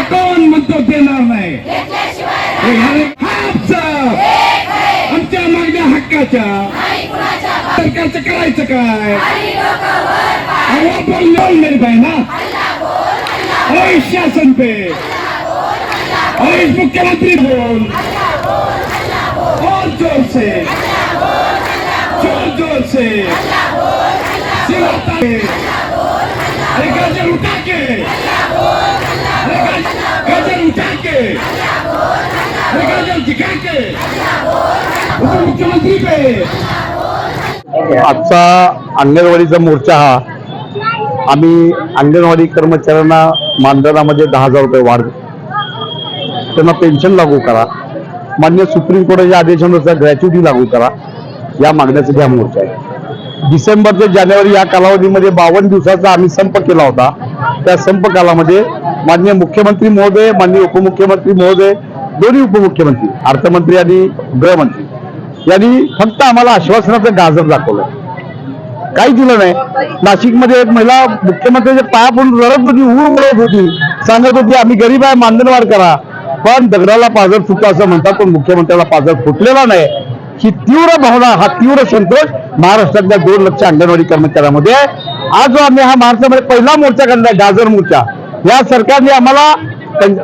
कोण म्हणतो देणार नाही? आमच्या मागण्या हक्काच्या सरकारचं करायचं काय? मेरी भाई ना ओय शासन पे ओय मुख्यमंत्री बोल और जोर से जोर से अरे गजर उठा के गजर उठा के गजर दिखा के मुख्यमंत्री पे आजचा अंगणवाडीचा मोर्चा हा आम्ही अंगणवाडी कर्मचाऱ्यांना मानधनामध्ये 10,000 रुपये वाढ, त्यांना पेन्शन लागू करा, मान्य सुप्रीम कोर्टाच्या आदेशानुसार ग्रॅच्युटी लागू करा, या मागण्यासाठी हा मोर्चा आहे. डिसेंबर ते जानेवारी या कालावधीमध्ये 52 दिवसाचा आम्ही संप केला होता. त्या संप कालामध्ये माननीय मुख्यमंत्री महोदय, माननीय उपमुख्यमंत्री महोदय, दोन्ही उपमुख्यमंत्री, अर्थमंत्री आणि गृहमंत्री यांनी फक्त आम्हाला आश्वासनाचं गाजर दाखवलं, काही दिलं नाही. नाशिकमध्ये एक महिला मुख्यमंत्र्यांच्या पाया पडून रडत होती, उडत होती, सांगत होती आम्ही गरीब आहे, मानधनवाढ करा. पण दगडाला पाझर फुटतो असं म्हणतात, पण मुख्यमंत्र्याला पाझर फुटलेला नाही. ही तीव्र भावना, हा तीव्र संतोष महाराष्ट्रातल्या 2 लाख अंगणवाडी कर्मचाऱ्यांमध्ये आहे. आज जो आम्ही हा महाराष्ट्रामध्ये पहिला मोर्चा काढलाय, गाजर मोर्चा, या सरकारने आम्हाला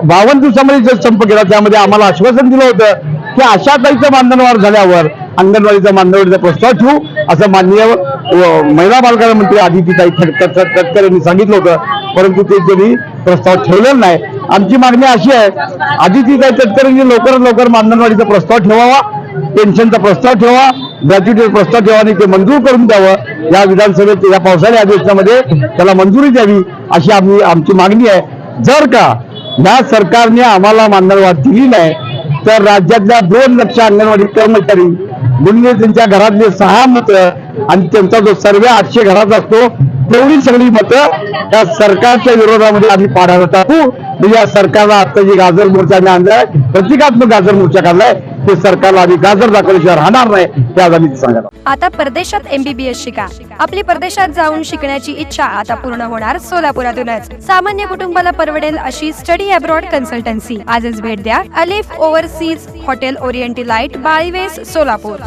52 दिवसामध्ये जो संप केला त्यामध्ये आम्हाला आश्वासन दिलं होतं की आशाताईचं मानधनवाढ झाल्यावर अंगणवाडीचा मानधनवाढीचा प्रस्ताव ठेवू, असं माननीय महिला बालकल्याण मंत्री आदितीताई तटकरे यांनी सांगितलं होतं. परंतु ते त्यांनी प्रस्ताव ठेवलेला नाही. आमची मागणी अशी आहे, आदितीताई तटकरेंनी लवकरात लवकर मानधनवाढीचा प्रस्ताव ठेवावा, पेन्शनचा प्रस्ताव ठेवा, ग्रॅच्युटीचा प्रस्ताव ठेवा आणि ते मंजूर करून द्यावं. या विधानसभेत या पावसाळी अधिवेशनामध्ये त्याला मंजुरी द्यावी अशी आमची मागणी आहे. जर का या सरकारने आम्हाला मानधनवाढ दिली नाही तर राज्यातल्या 2 लाख अंगणवाडी कर्मचारी गुन्हे, त्यांच्या घरातले 6 मतं आणि त्यांचा जो सर्वे 800 घरात असतो तेवढी सगळी मतं त्या सरकारच्या विरोधामध्ये आम्ही पाडायला टाकू. या सरकारला आता जी गाजर मोर्चा आम्ही आणलाय, प्रतिकात्मक गाजर मोर्चा काढलाय, ते सरकारला आम्ही गाजर दाखवल्याशिवाय राहणार नाही, ते आज आम्ही सांगायला. आता परदेशात MBBS शिका. आपली परदेशात जाऊन शिकण्याची इच्छा आता पूर्ण होणार सोलापुरातूनच. सामान्य कुटुंबाला परवडेल अशी स्टडी अब्रॉड कन्सल्टन्सी. आजच भेट द्या. अलिफ ओव्हरसीज हॉटेल ओरिएंटलाइट, बाळीवेस, सोलापूर.